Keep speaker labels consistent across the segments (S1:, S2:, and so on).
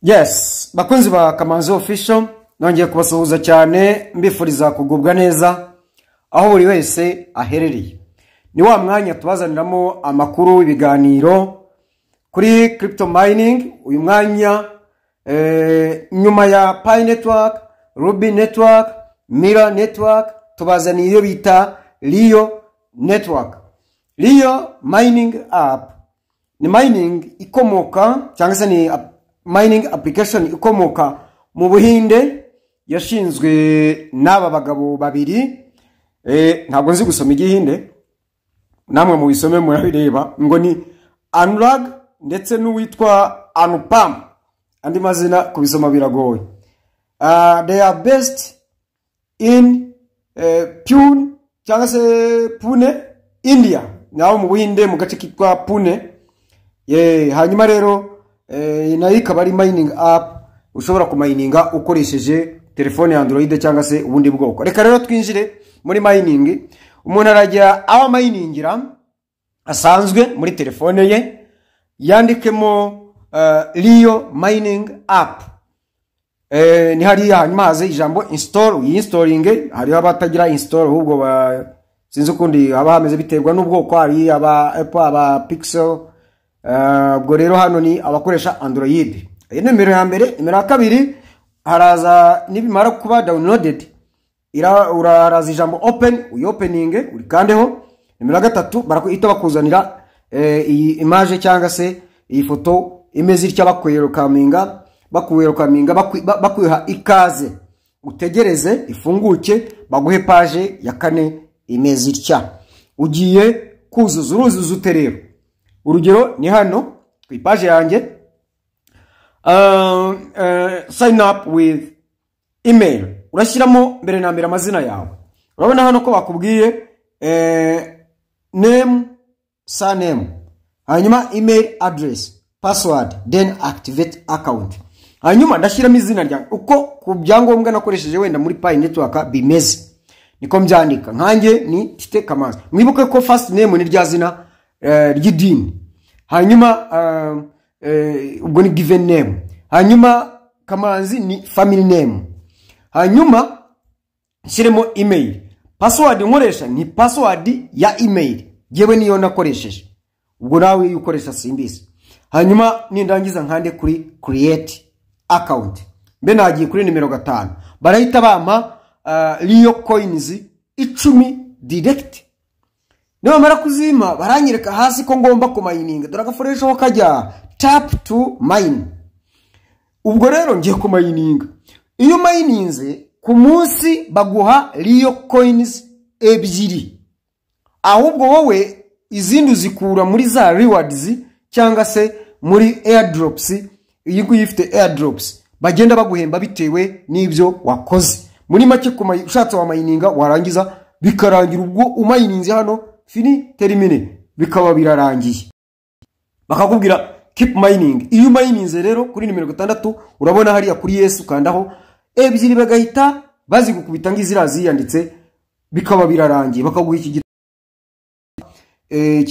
S1: Yes, bakunzi ba Kamanzi Official, nongeye kubasuhuza cyane mbifuriza kugubwa neza aho buri wese aherereye. Ni wa mwanya tubazaniramo amakuru ibiganiro kuri crypto mining. Uyu mwanya nyuma ya Pi Network, Ruby Network, Mira Network tubazaniye iyo bita Rio Network. Rio mining app ni mining ikomoka cyangwa se ni mining application ikomoka mu Buhinde yashinzwe n'aba bagabo babiri. Ntabwo nzi gusoma igihinde, namwe mu bisome murabireba ngo ni Anurag ndetse n'uwitwa Anupam, andi mazina kubisoma biragoye. They are based in Pune cyangwa se Pune, India, naho mu Buhinde mu gace kitwa Pune. Hanyuma rero nayo ikaba ari mining app ushobora kumininga ukoresheje telefone ya Android cyangwa se ubundi bwoko. Reka rero twinjire muri mining. Umuntu arajya aho miningira asanzwe muri telefone ye, yandikemo Rio mining app. Ni hari hanyuma haze ijambo install, uyinstalling. Hari abatagira install ahubwo sinzi ukundi haba hameze biterwa n'ubwoko, hari aba Apple, aba Pixel. Ubwo rero hano ni abakoresha Android. Iyi nimero ya mbere. Nimero ya kabiri haraza nibimara kuba downloaded uraraza ijambo open, uyopeninge urikandeho. Nimero ya gatatu barakuita bakuzanira iyi image cyangwa se iyi foto imeze itya bakwerokaminga bakwiha ikaze, utegereze ifunguke baguhe page ya kane imeze itya. Ugiye kuzuza uruzuza uterero. Urugero ni hano ku page yanjye, sign up with email. Urashyiramo mbere na mbere amazina yawe. Urabona hano ko bakubwiye name, surname, hanyuma email address, password, then activate account. Hanyuma ndashyiramo izina ryanjye uko ku byangombwa nakoresheje wenda muri Pi Network bimeze, niko mbyandika. Nkanjye ni Tite Kamanzi. Mwibuke ko first name ni rya zina ry'idini, hanyuma ubwo ni given name, hanyuma Kamanzi ni family name, hanyuma nshyiremo email. Password nkoresha ni password ya email yewe niyo nakoresheje, ubwo nawe ukoresha simbizi. Hanyuma nindangiza nkande kuri create account. Mbe nagiye kuri nimero 5, barahita bama Rio coins 10 direct. Niba mara kuzima baranyereka hasi ko ngomba kumininga, doragaforesha ho kajya tap to mine. Ubwo rero ngiye kumininga. Iyo mininze ku munsi baguha Rio coins 2, ahubwo wowe izindi uzikura muri za rewards cyangwa se muri airdrops. Iyi guyifite airdrops bagenda baguhemba bitewe n'ibyo wakoze. Muri make ushatse wa mininga warangiza bikarangira ubwo umininze hano fini termine bikaba birarangiye, bakakubwira keep mining. Iyo mininze rero kuri nimero 6 urabona hariya kuri Yesu kandaho 2 bagahita bazigukubita ngizira ziyanditse bikaba birarangiye, bakaguha iki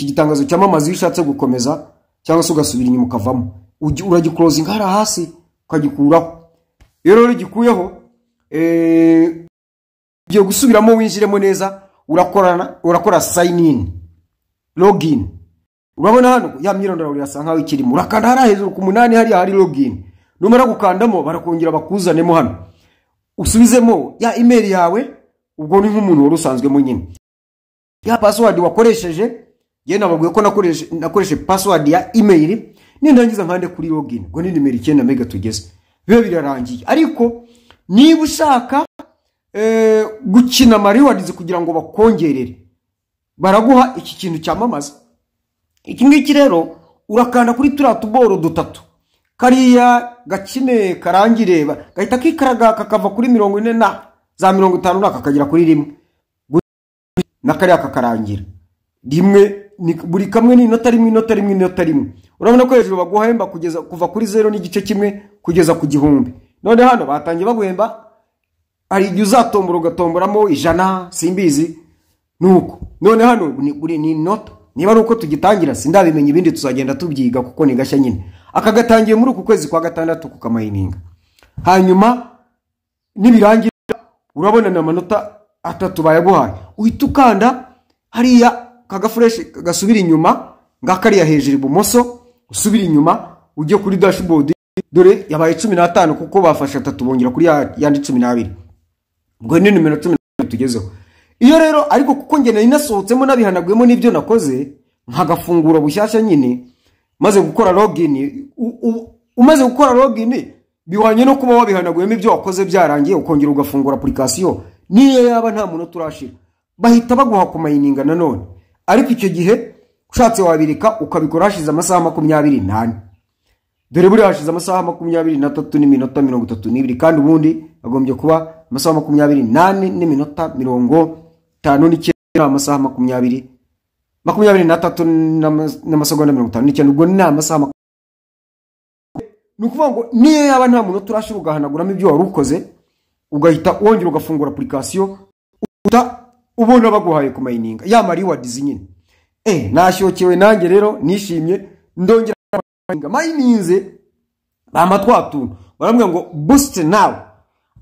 S1: gitangazo cyamamaza yishatse gukomeza cyangwa se ugasubira inyuma ukavamo, uragiclosing hara hasi ukagikuraho. Iyo rero gikuyeho giye gusubiramo winjiremo neza, urakora sign in, login. Urabona hano ya myirondoro yasanga ikirimo, urakanda hara hejuru ku 8 hari hari login. Numara gukandamo barakongera bakuzanemo hano usubizemo ya email yawe, ubwo ni nk'umuntu warusanzwemo nyine. Ya password wakoresheje ye nababwiye ko nakoreshe password ya email. Nindangiza nkande kuri login, ngo ni nimero 9 mega tugeze, bibe birarangiye. Ariko niba ushaka gukina rewards kugira ngo bakongerere, baraguha iki kintu cyamamaza. Iki ngiki rero urakanda kuri turatuboro 3 kariya gakine karangireba gahita kikaraga kakava kuri 40 na za 50 nakakagera kuri 1 na kariya kakarangira rimwe. Buri kamwe ni inota rimwe. Urabona ko hejuru baguhemba kugeza kuva kuri 0.1 kugeza ku 1000. None hano batangiye baguhemba, hari igihe uzatombora ugatomboramo 100 simbizi nuko. None hano buri ni nota. Niba nuko tugitangira sindabimenya, ibindi tuzagenda tubyiga kuko ni gashya nyine. akagatangiye muri uku kwezi kwa gatandatu kukamayininga. Hanyuma nibirangira urabona na amanota 3 bayaguhaye, uhita ukanda hariya kagafresh gasubira inyuma ngakariya hejuru ibumoso, usubira inyuma ujye kuri dashboard, dore yabaye 15 kuko bafasha 3 bongera kuri yandi 12. Ubwo ni numero 10 tugezeho. Iyo rero ariko kuko nge nari nasohotsemo nabihanagwemo n'ibyo nakoze nkagafungura bushyashya nyine, maze gukora login, umaze gukora login biwanye no kuba wabihanagwemo ibyo wakoze byarangiye ukongera ugafungura application, niyo yaba nta muntu turashira bahita baguha kumayininga nanone. Ariko icyo gihe ushatse wabirika ukabikora hashize amasaha 28. Dore buri hashize amasaha 23 n'iminota 32, kandi ubundi agombye kuba amasaha 28 n'iminota 59 amasaha 23 n'amasegonda 59. Ubwo ni amasaha nukuvuga ngo niyo yaba nta muntu turashira ugahanaguramo ibyo wari ukoze, ugahita wongera ugafungura application ubona baguhaye kumayininga ya mari wadizi nyine. Nashokewe nanjye rero nishimye, ndongera mayininze amatwatu baramwe ngo boost now.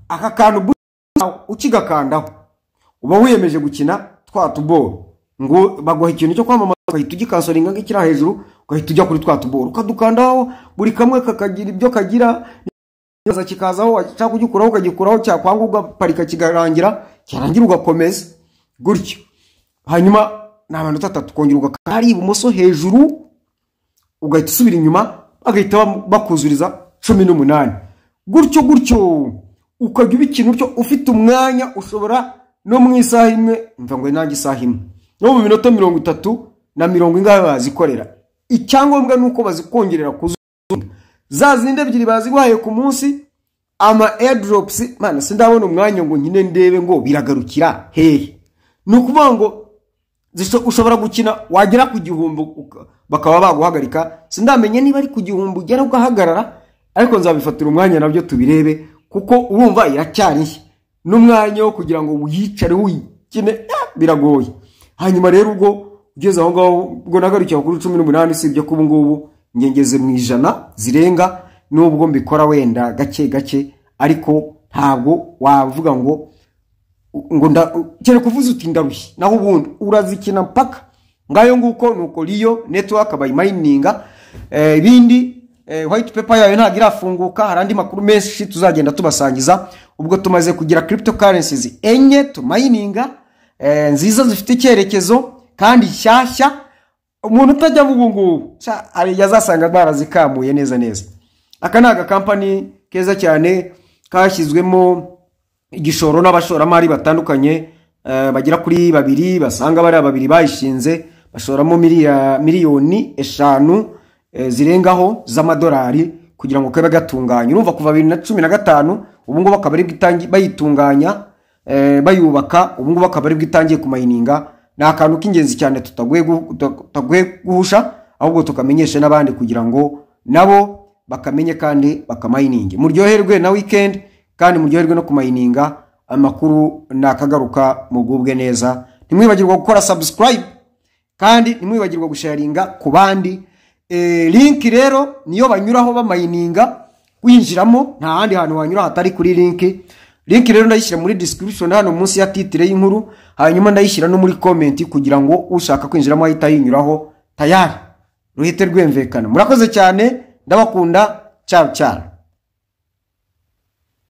S1: Aka kantu boost now ukigakandaho uba wiyemeje gukina twatuboro, ngo baguha ikintu cyo kwamamaza, ugahita ugikansoringa ngikira hejuru, ugahita ujya kuri twatuboro ukadukandaho, buri kamwe kakagira ibyo kagira, nyaza kikazaho cyangwa kugikuraho ukagikuraho, cyakwanga ugaparika kigarangira, cyarangira ugakomeza gutyo. Hanyuma n'abantu 3 kongera ugakari ibumoso hejuru, ugahita usubira inyuma bagahita bakuzuriza 18 gutyo ukajya ikintu cyo ufite umwanya ushobora no mu isaha imwe, mva ngo nangi isaha imwe no mu minota 30 na 40 ingahe bazikorera. Icyangombwa nuko bazikongerera kuzunga za zinde ebyiri baziguhaye ku munsi. Ama airdrops mana sindabona umwanya ngo nyine ndebe ngo biragarukira hehe. Nukuvuga ngo ushobora gukina wagera ku gihumbu bakaba baguhagarika, sindamenye niba ari ku gihumbu ugera ugahagarara, ariko nzabifatira umwanya nabyo tubirebe, kuko urumva iracyari n'umwanya wo kugira ngo uyicare uyikine biragoye. Hanyuma rero ubwo ugeze aho ngaho, ubwo nagarukiye kuri 18, sibyo kubu ngubu ngengeze mu 100 zirenga, nubwo mbikora wenda gake, ariko ntabwo wavuga ngo kere kuvuza uti ndarushye, naho ubundi urazikina mpaka ngayo nguko. Nuko Rio network bayimayininga. Ibindi white paper yayo ntago irafunguka, harandi makuru menshi tuzagenda tubasangiza. Ubwo tumaze kugira cryptocurrencies enye tumayininga, nziza zifite icyerekezo kandi shyashya, umuntu utajya mu bungu ari yazasanga barazikamuye neza. Aka naga company keza cyane kashyizwemo igishoro n'abashoramari batandukanye, bagira kuri 2 basanga bari 2 bayishinze, bashoramo miliyoni 5 zirengaho z'amadolari kugira ngo kabe gatunganya. Urumva kuva 2015 ubu ngo bakaba ari bwitangi bayitunganya, bayubaka, ubu ngo bakaba ari bwitangiye kumayininga. Na akantu k'ingenzi cyane tutagwe guhusha, ahubwo tukamenyesha n'abandi kugira ngo nabo bakamenye kandi bakamayininge. Muryoherwe na weekend kandi muryoherwe no kumayininga. Amakuru nakagaruka mugubwe neza. Ntimwibagirwa gukora subscribe kandi ntimwibagirwa gusharinga ku bandi. Link rero niyo banyuraho bamayininga winjiramo, nta handi hantu wanyura hatari kuri link rero ndayishyira muri description hano munsi ya titre y'inkuru, hanyuma ndayishyira no muri comment kugira ngo ushaka kwinjiramo ahita yinyuraho tayari ruhite rwemvekana. Murakoze cyane, ndabakunda, ciao.